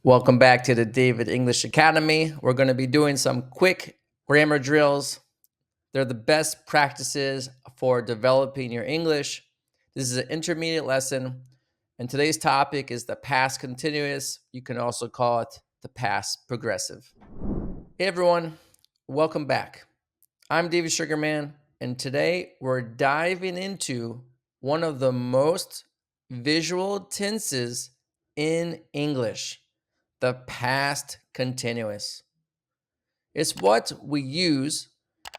Welcome back to the David English Academy. We're going to be doing some quick grammar drills. They're the best practices for developing your English. This is an intermediate lesson, and today's topic is the past continuous. You can also call it the past progressive. Hey everyone, welcome back. I'm David Sugarman, and today we're diving into one of the most visual tenses in English, the past continuous. It's what we use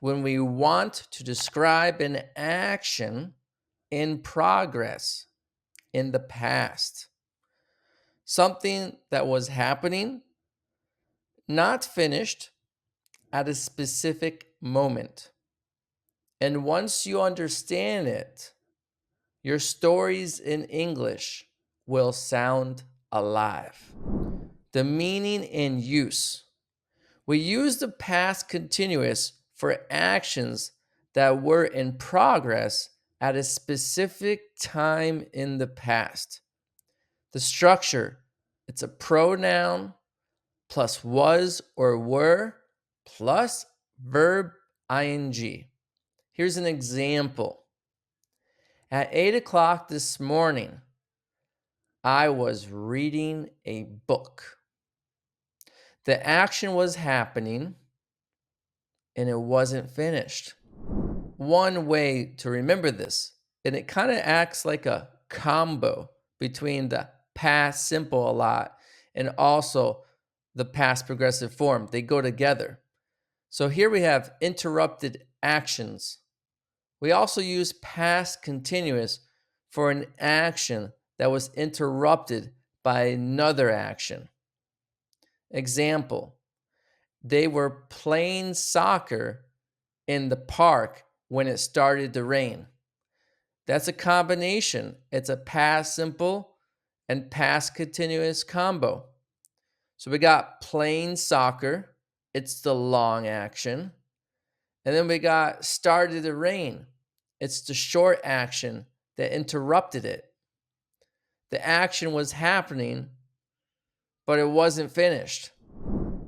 when we want to describe an action in progress in the past. Something that was happening, not finished at a specific moment. And once you understand it, your stories in English will sound alive. The meaning and use. We use the past continuous for actions that were in progress at a specific time in the past. The structure, it's a pronoun plus was or were plus verb ing. Here's an example. At 8 o'clock this morning, I was reading a book. The action was happening and it wasn't finished. One way to remember this, and it kind of acts like a combo between the past simple a lot and also the past progressive form. They go together. So here we have interrupted actions. We also use past continuous for an action that was interrupted by another action. Example, they were playing soccer in the park when it started to rain. That's a combination. It's a past simple and past continuous combo. So we got playing soccer, it's the long action. And then we got started to rain. It's the short action that interrupted it. The action was happening, but it wasn't finished.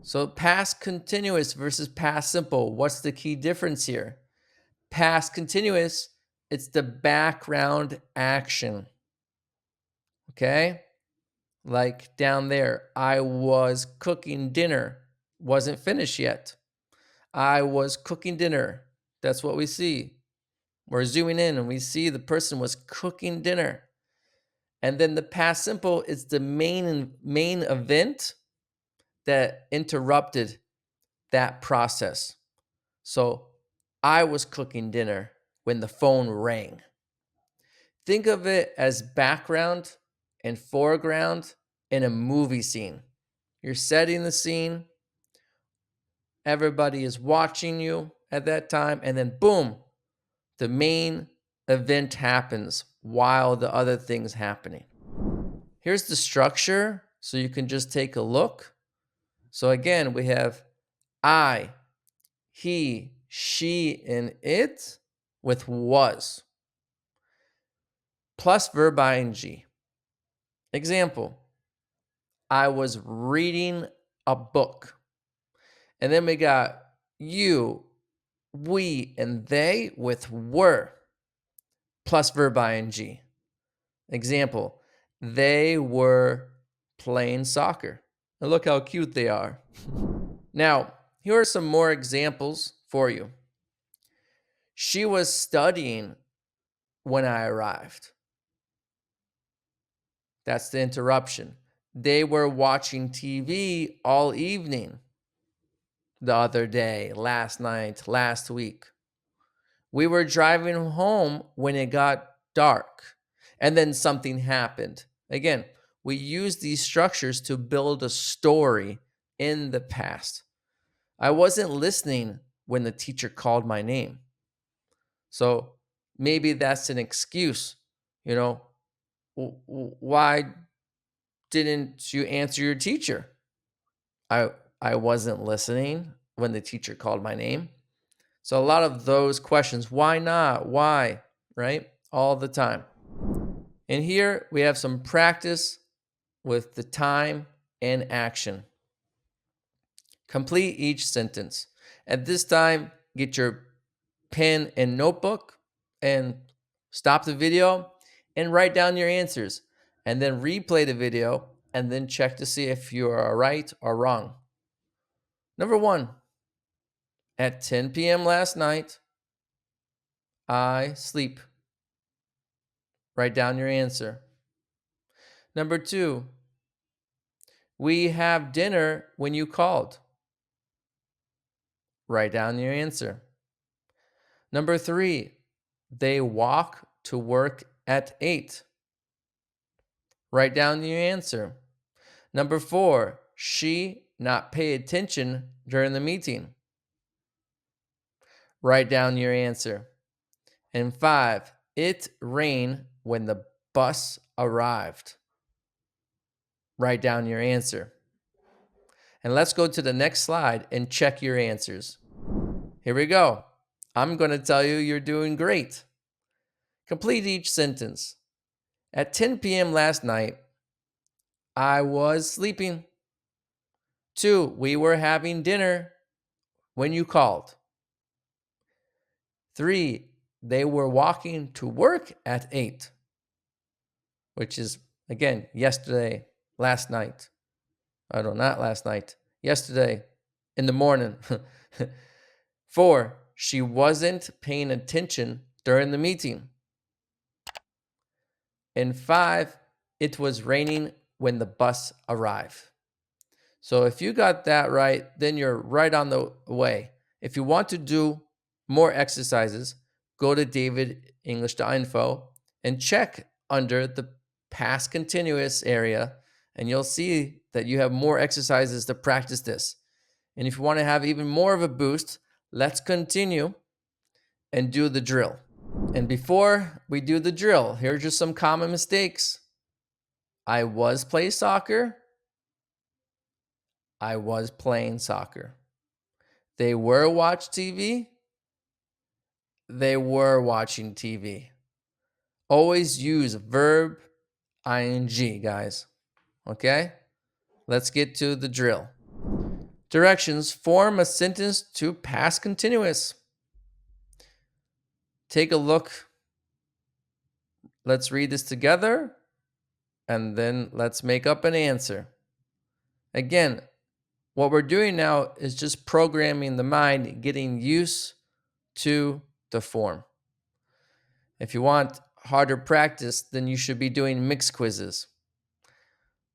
So past continuous versus past simple. What's the key difference here? Past continuous, it's the background action. Okay? Like down there, I was cooking dinner. Wasn't finished yet. I was cooking dinner. That's what we see. We're zooming in and we see the person was cooking dinner. And then the past simple is the main event that interrupted that process. So I was cooking dinner when the phone rang. Think of it as background and foreground in a movie scene. You're setting the scene, everybody is watching you at that time, and then boom, the main event happens while the other thing's happening. Here's the structure so you can just take a look. So again, we have I, he, she, and it with was plus verb ing. Example, I was reading a book. And then we got you, we, and they with were plus verb ing. Example, they were playing soccer. And look how cute they are. Now, here are some more examples for you. She was studying when I arrived. That's the interruption. They were watching TV all evening the other day, last night, last week. We were driving home when it got dark, and then something happened. Again, we use these structures to build a story in the past. I wasn't listening when the teacher called my name. So maybe that's an excuse. Why didn't you answer your teacher? I wasn't listening when the teacher called my name. So a lot of those questions, why not? Why? Right? All the time. And here we have some practice with the time and action. Complete each sentence. At this time, get your pen and notebook and stop the video and write down your answers. And then replay the video and then check to see if you are right or wrong. Number 1, at 10 p.m. last night, I sleep. Write down your answer. Number 2, we have dinner when you called. Write down your answer. Number 3, they walk to work at 8. Write down your answer. Number 4, she not pay attention during the meeting. Write down your answer. And 5, it rained when the bus arrived. Write down your answer. And let's go to the next slide and check your answers. Here we go. I'm going to tell you you're doing great. Complete each sentence. At 10 p.m. last night, I was sleeping. 2, we were having dinner when you called. 3, they were walking to work at 8, which is, again, yesterday, last night. Oh, no, not last night. Yesterday in the morning. 4, she wasn't paying attention during the meeting. And 5, it was raining when the bus arrived. So if you got that right, then you're right on the way. If you want to do more exercises, go to davidenglish.info and check under the past continuous area, and you'll see that you have more exercises to practice this. And if you want to have even more of a boost, let's continue and do the drill. And before we do the drill, here are just some common mistakes. I was playing soccer. I was playing soccer. They were watch TV. They were watching TV. Always use verb ing, guys. Okay? Let's get to the drill. Directions: form a sentence to past continuous. Take a look. Let's read this together, and then let's make up an answer. Again, what we're doing now is just programming the mind, getting used to the form. If you want harder practice, then you should be doing mixed quizzes.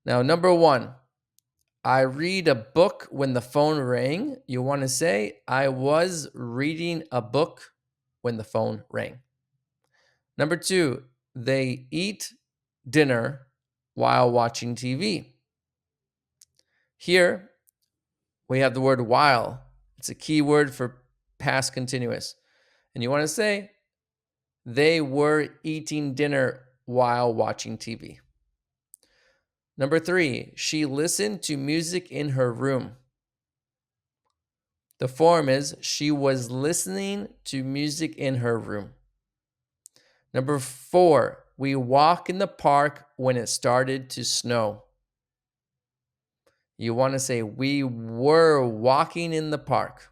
Now, number 1, I read a book when the phone rang. You want to say, I was reading a book when the phone rang. Number 2, they eat dinner while watching TV. Here, we have the word while. It's a key word for past continuous. And you want to say, they were eating dinner while watching TV. Number 3, she listened to music in her room. The form is, she was listening to music in her room. Number 4, we walk in the park when it started to snow. You want to say, we were walking in the park.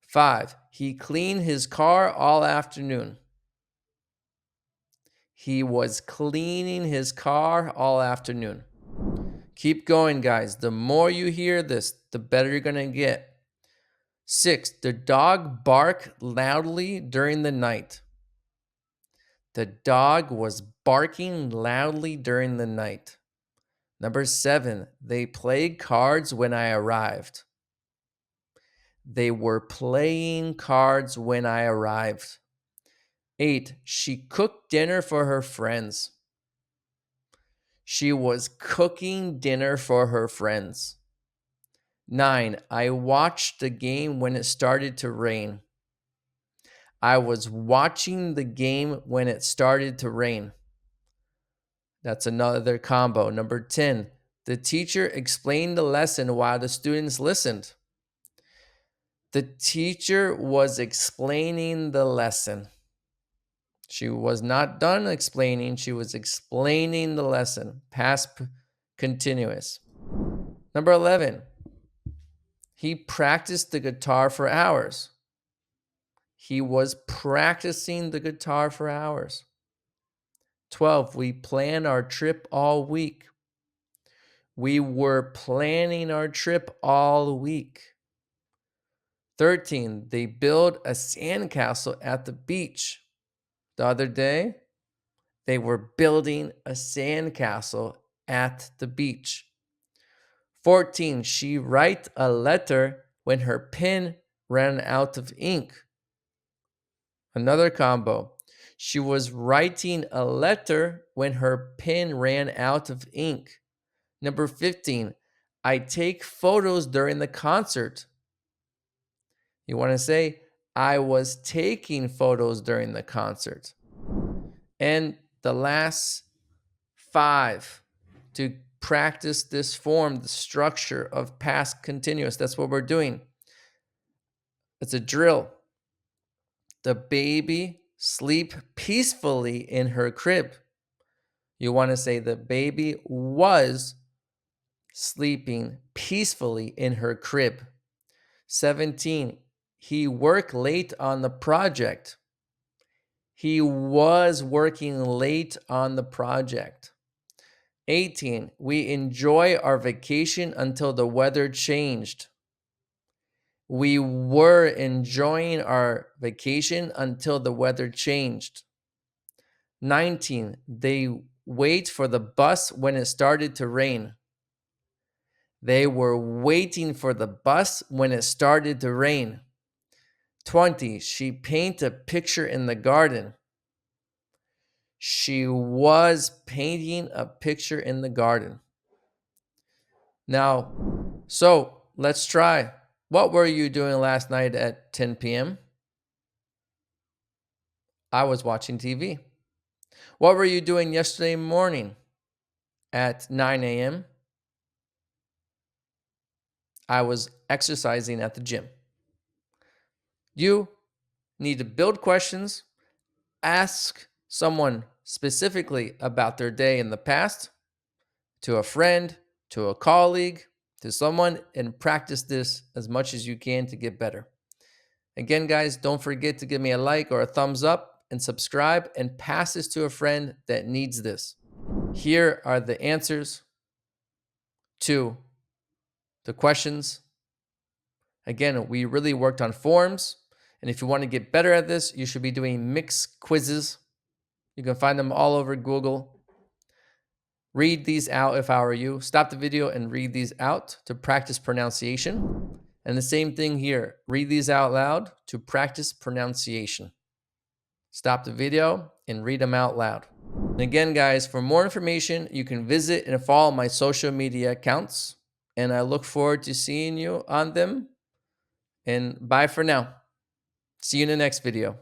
5, he cleaned his car all afternoon. He was cleaning his car all afternoon. Keep going, guys. The more you hear this, the better you're going to get. 6, the dog barked loudly during the night. The dog was barking loudly during the night. Number 7, they played cards when I arrived. They were playing cards when I arrived. 8, she cooked dinner for her friends. She was cooking dinner for her friends. 9, I watched the game when it started to rain. I was watching the game when it started to rain. That's another combo. Number 10, the teacher explained the lesson while the students listened. The teacher was explaining the lesson. She was not done explaining. She was explaining the lesson. Past continuous. Number 11, he practiced the guitar for hours. He was practicing the guitar for hours. 12, we plan our trip all week. We were planning our trip all week. 13, they built a sandcastle at the beach. The other day, they were building a sandcastle at the beach. 14, she wrote a letter when her pen ran out of ink. Another combo. She was writing a letter when her pen ran out of ink. Number 15, I take photos during the concert. You want to say, I was taking photos during the concert. And the last 5 to practice this form, the structure of past continuous. That's what we're doing. It's a drill. The baby sleep peacefully in her crib. You want to say the baby was sleeping peacefully in her crib. 17, he worked late on the project. He was working late on the project. 18, we enjoy our vacation until the weather changed. We were enjoying our vacation until the weather changed. 19, they wait for the bus when it started to rain. They were waiting for the bus when it started to rain. 20, she painted a picture in the garden. She was painting a picture in the garden. Now, so let's try. What were you doing last night at 10 p.m.? I was watching TV. What were you doing yesterday morning at 9 a.m.? I was exercising at the gym. You need to build questions, ask someone specifically about their day in the past, to a friend, to a colleague, to someone, and practice this as much as you can to get better. Again, guys, don't forget to give me a like or a thumbs up and subscribe and pass this to a friend that needs this. Here are the answers to the questions. Again, we really worked on forms. And if you want to get better at this, you should be doing mixed quizzes. You can find them all over Google. Read these out if I were you. Stop the video and read these out to practice pronunciation. And the same thing here. Read these out loud to practice pronunciation. Stop the video and read them out loud. And again, guys, for more information, you can visit and follow my social media accounts. And I look forward to seeing you on them. And bye for now. See you in the next video.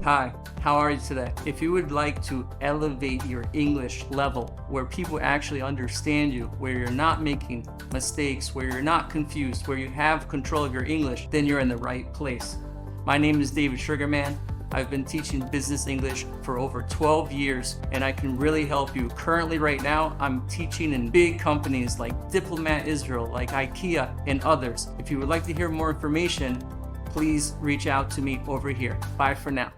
Hi, how are you today? If you would like to elevate your English level where people actually understand you, where you're not making mistakes, where you're not confused, where you have control of your English, then you're in the right place. My name is David Sugarman. I've been teaching business English for over 12 years, and I can really help you. Currently, right now, I'm teaching in big companies like Diplomat Israel, like IKEA, and others. If you would like to hear more information, please reach out to me over here. Bye for now.